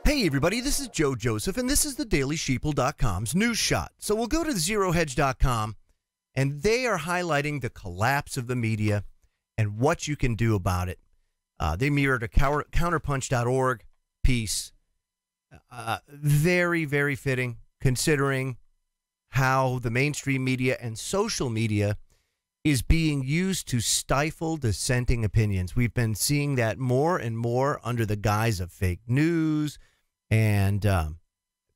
Hey everybody, this is Joe Joseph, and this is the DailySheeple.com's news shot. So we'll go to ZeroHedge.com, and they are highlighting the collapse of the media and what you can do about it. They mirrored a counterpunch.org piece. Very, very fitting, considering how the mainstream media and social media is being used to stifle dissenting opinions. We've been seeing that more and more under the guise of fake news, and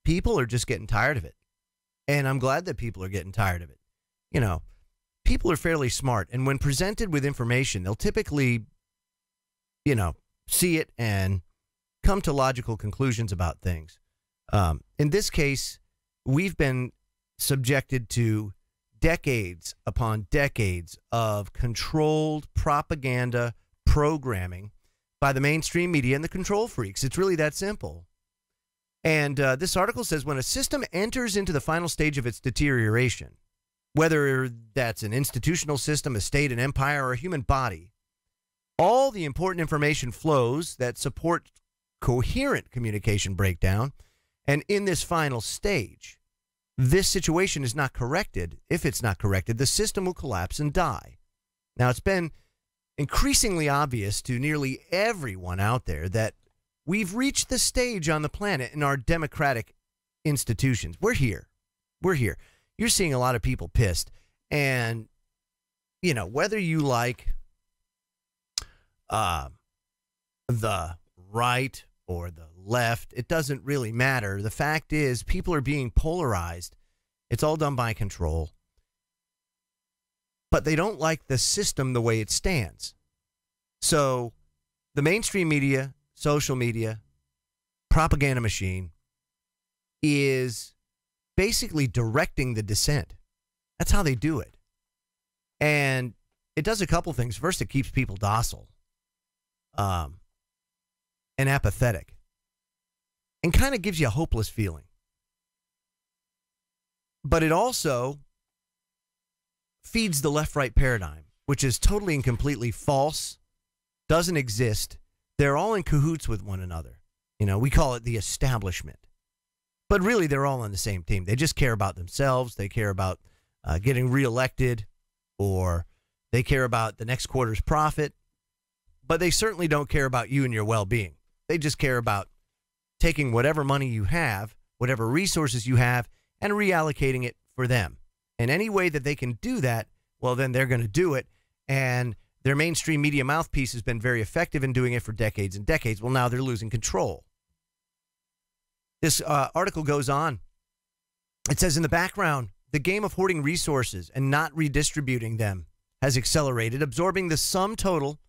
people are just getting tired of it. And I'm glad that people are getting tired of it. You know, people are fairly smart, and when presented with information, they'll typically, see it and come to logical conclusions about things. In this case, we've been subjected to decades upon decades of controlled propaganda programming by the mainstream media and the control freaks. It's really that simple. And this article says when a system enters into the final stage of its deterioration, whether that's an institutional system, a state, an empire, or a human body, all the important information flows that support coherent communication breakdown. And in this final stage, this situation is not corrected. If it's not corrected, the system will collapse and die. Now, it's been increasingly obvious to nearly everyone out there that we've reached the stage on the planet in our democratic institutions. We're here. We're here. You're seeing a lot of people pissed. And, whether you like the right or the left, it doesn't really matter. The fact is, people are being polarized. It's all done by control. But they don't like the system the way it stands. So the mainstream media, social media, propaganda machine is basically directing the dissent. That's how they do it. And it does a couple things. First, it keeps people docile and apathetic, and kind of gives you a hopeless feeling. But it also feeds the left-right paradigm, which is totally and completely false, doesn't exist. They're all in cahoots with one another. We call it the establishment. But really, they're all on the same team. They just care about themselves. They care about getting reelected, or they care about the next quarter's profit. But they certainly don't care about you and your well-being. They just care about taking whatever money you have, whatever resources you have, and reallocating it for them. And any way that they can do that, well, then they're going to do it. And their mainstream media mouthpiece has been very effective in doing it for decades and decades. Well, now they're losing control. This article goes on. It says, in the background, the game of hoarding resources and not redistributing them has accelerated, absorbing the sum total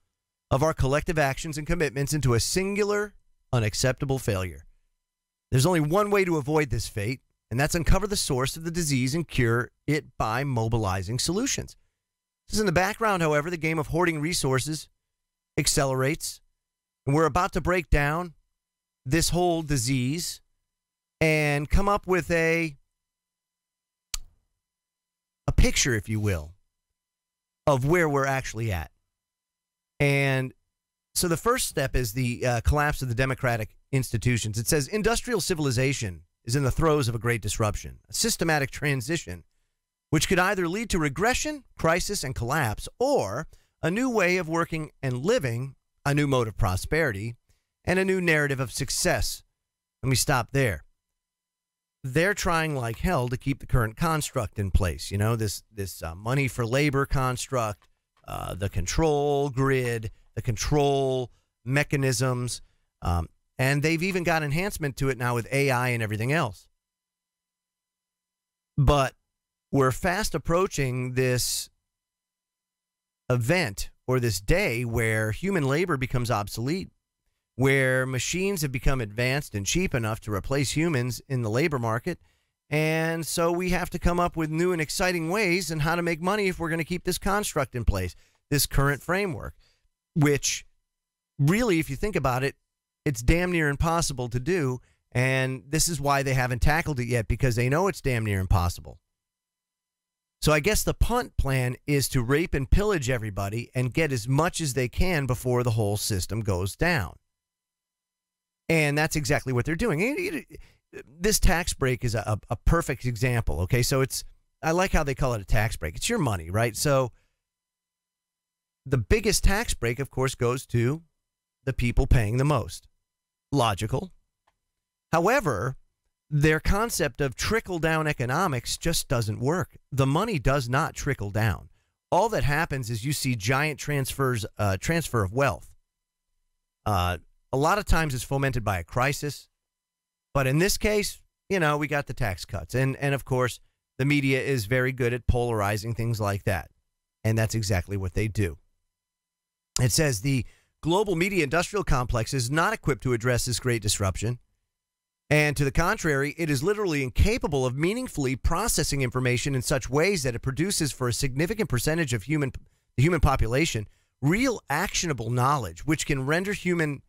of our collective actions and commitments into a singular, unacceptable failure. There's only one way to avoid this fate, and that's uncover the source of the disease and cure it by mobilizing solutions. This is in the background, however, the game of hoarding resources accelerates, and we're about to break down this whole disease and come up with a picture, if you will, of where we're actually at. And so the first step is the collapse of the democratic institutions. It says industrial civilization is in the throes of a great disruption, a systematic transition, which could either lead to regression, crisis, and collapse, or a new way of working and living, a new mode of prosperity, and a new narrative of success. Let me stop there. They're trying like hell to keep the current construct in place. This money for labor construct, the control grid, the control mechanisms, and they've even got enhancement to it now with AI and everything else. But we're fast approaching this event or this day where human labor becomes obsolete, where machines have become advanced and cheap enough to replace humans in the labor market. And so we have to come up with new and exciting ways and how to make money if we're going to keep this construct in place, this current framework, which really, if you think about it, it's damn near impossible to do. And this is why they haven't tackled it yet, because they know it's damn near impossible. So I guess the punt plan is to rape and pillage everybody and get as much as they can before the whole system goes down. And that's exactly what they're doing. This tax break is a perfect example. Okay, so I like how they call it a tax break. It's your money, right? So the biggest tax break, of course, goes to the people paying the most. Logical. However, their concept of trickle-down economics just doesn't work. The money does not trickle down. All that happens is you see giant transfer of wealth. A lot of times it's fomented by a crisis. But in this case, we got the tax cuts. And of course, the media is very good at polarizing things like that. And that's exactly what they do. It says the global media industrial complex is not equipped to address this great disruption. And to the contrary, it is literally incapable of meaningfully processing information in such ways that it produces for a significant percentage of the human population real actionable knowledge, which can render humanity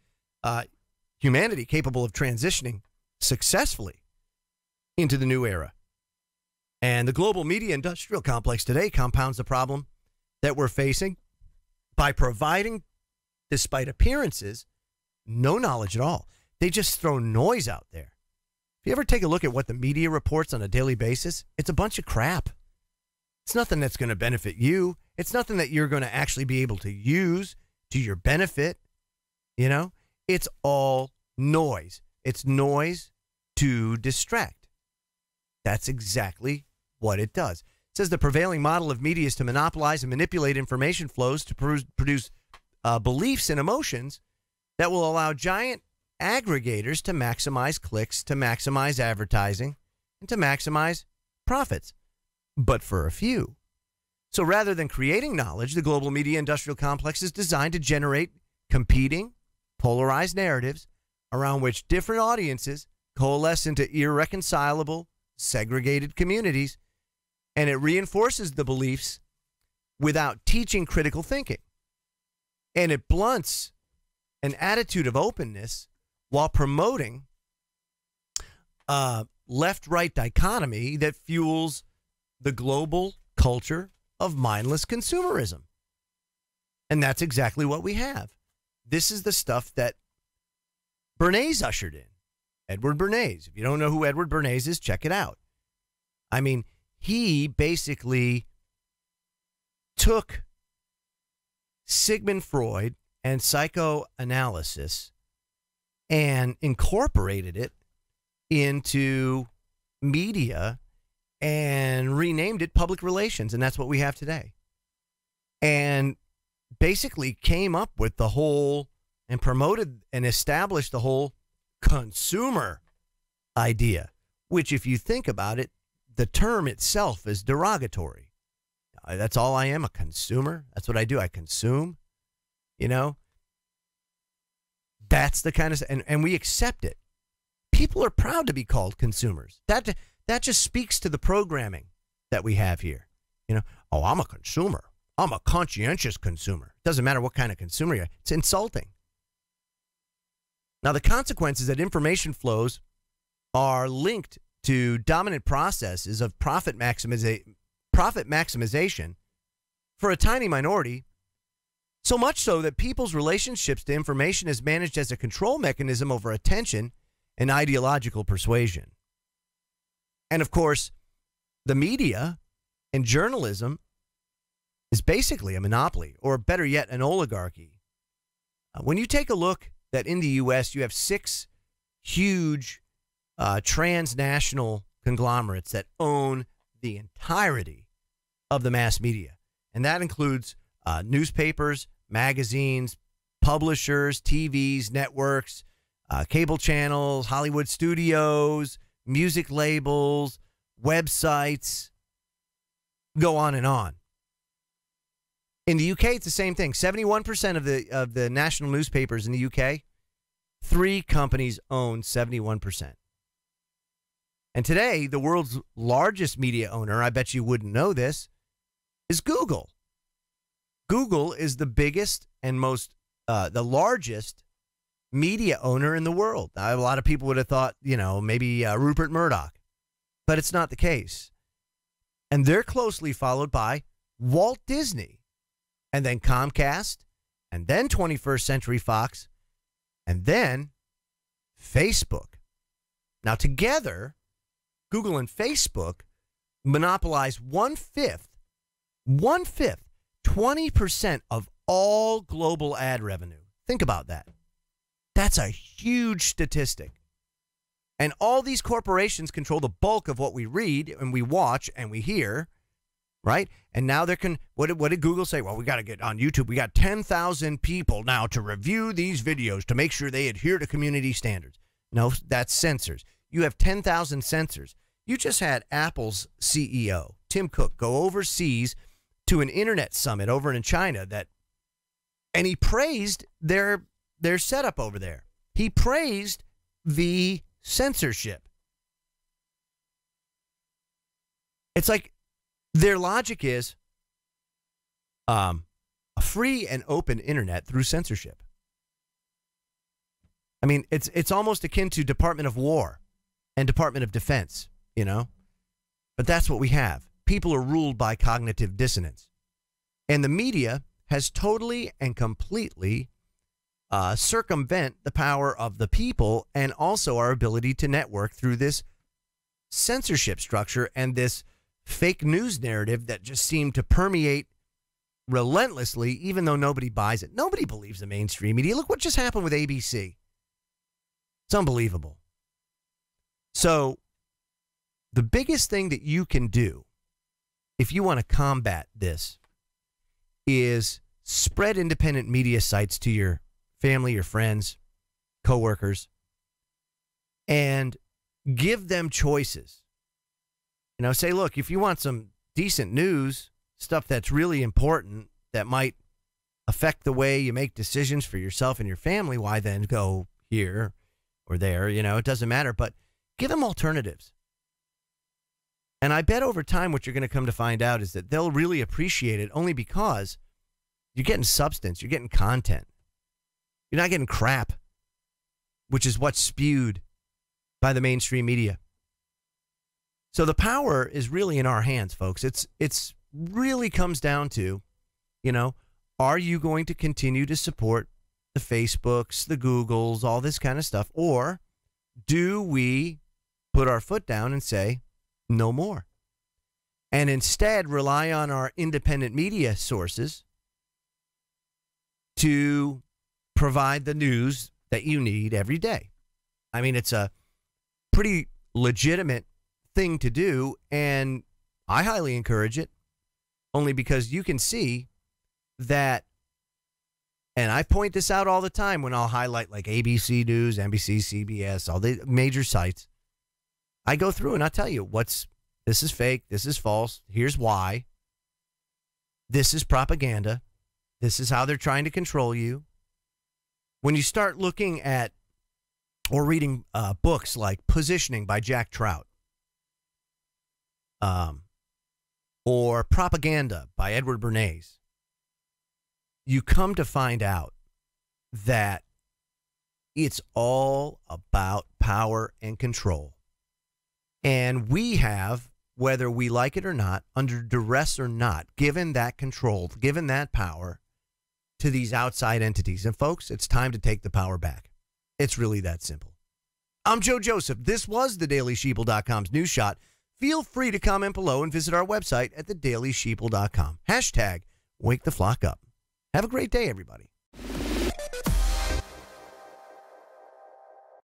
capable of transitioning successfully into the new era. And the global media industrial complex today compounds the problem that we're facing by providing, despite appearances, no knowledge at all. They just throw noise out there. If you ever take a look at what the media reports on a daily basis, it's a bunch of crap. It's nothing that's going to benefit you. It's nothing that you're going to actually be able to use to your benefit. It's all noise. It's noise to distract. That's exactly what it does. It says the prevailing model of media is to monopolize and manipulate information flows to produce beliefs and emotions that will allow giant aggregators to maximize clicks, to maximize advertising, and to maximize profits, but for a few. So rather than creating knowledge, the global media industrial complex is designed to generate competing, polarized narratives around which different audiences coalesce into irreconcilable, segregated communities, and it reinforces the beliefs without teaching critical thinking. And it blunts an attitude of openness while promoting a left-right dichotomy that fuels the global culture of mindless consumerism. And that's exactly what we have. This is the stuff that Bernays ushered in. Edward Bernays. If you don't know who Edward Bernays is, check it out. I mean, he basically took Sigmund Freud and psychoanalysis and incorporated it into media and renamed it public relations. And that's what we have today. And basically came up with the whole and promoted and established the whole consumer idea, which if you think about it, the term itself is derogatory. That's all I am, a consumer. That's what I do. I consume, That's the kind of, and we accept it. People are proud to be called consumers. That just speaks to the programming that we have here. Oh, I'm a consumer. I'm a conscientious consumer. Doesn't matter what kind of consumer you are. It's insulting. Now, the consequence is that information flows are linked to dominant processes of profit maximization for a tiny minority, so much so that people's relationships to information is managed as a control mechanism over attention and ideological persuasion. And of course, the media and journalism is basically a monopoly, or better yet, an oligarchy. When you take a look that in the U.S. you have 6 huge transnational conglomerates that own the entirety of the mass media. And that includes newspapers, magazines, publishers, TVs, networks, cable channels, Hollywood studios, music labels, websites, go on and on. In the UK, it's the same thing. 71% of the national newspapers in the UK, 3 companies own 71%. And today, the world's largest media owner, I bet you wouldn't know this, is Google. Google is the biggest and the largest media owner in the world. Now, a lot of people would have thought, maybe Rupert Murdoch, but it's not the case. And they're closely followed by Walt Disney, and then Comcast, and then 21st Century Fox, and then Facebook. Now, together, Google and Facebook monopolize 1/5, 20% of all global ad revenue. Think about that. That's a huge statistic. And all these corporations control the bulk of what we read and we watch and we hear, right? And now what did Google say? Well, we got to get on YouTube. We got 10,000 people now to review these videos to make sure they adhere to community standards. No, that's censors. You have 10,000 censors. You just had Apple's CEO, Tim Cook, go overseas to an internet summit over in China and he praised their setup over there. He praised the censorship. It's like their logic is a free and open internet through censorship. I mean, it's almost akin to Department of War and Department of Defense, you know? But that's what we have. People are ruled by cognitive dissonance. And the media has totally and completely circumvent the power of the people and also our ability to network through this censorship structure and this fake news narrative that just seemed to permeate relentlessly, even though nobody buys it. Nobody believes the mainstream media. Look what just happened with ABC. It's unbelievable. So the biggest thing that you can do if you want to combat this is spread independent media sites to your family, your friends, coworkers, and give them choices. You know, say, look, if you want some decent news, stuff that's really important that might affect the way you make decisions for yourself and your family, why then go here or there? You know, it doesn't matter, but give them alternatives. And I bet over time what you're going to come to find out is that they'll really appreciate it only because you're getting substance, you're getting content. You're not getting crap, which is what's spewed by the mainstream media. So the power is really in our hands, folks. It's really comes down to, you know, are you going to continue to support the Facebooks, the Googles, all this kind of stuff, or do we put our foot down and say no more, and instead rely on our independent media sources to provide the news that you need every day? I mean, it's a pretty legitimate thing to do, and I highly encourage it, only because you can see that, and I point this out all the time when I'll highlight like ABC News, NBC, CBS, all the major sites. I go through and I tell you this is fake, this is false, here's why. This is propaganda. This is how they're trying to control you. When you start looking at or reading books like Positioning by Jack Trout, or Propaganda by Edward Bernays, you come to find out that it's all about power and control. And we have, whether we like it or not, under duress or not, given that control, given that power to these outside entities. And folks, it's time to take the power back. It's really that simple. I'm Joe Joseph. This was thedailysheeple.com's News Shot. Feel free to comment below and visit our website at thedailysheeple.com. # Wake the Flock Up. Have a great day, everybody.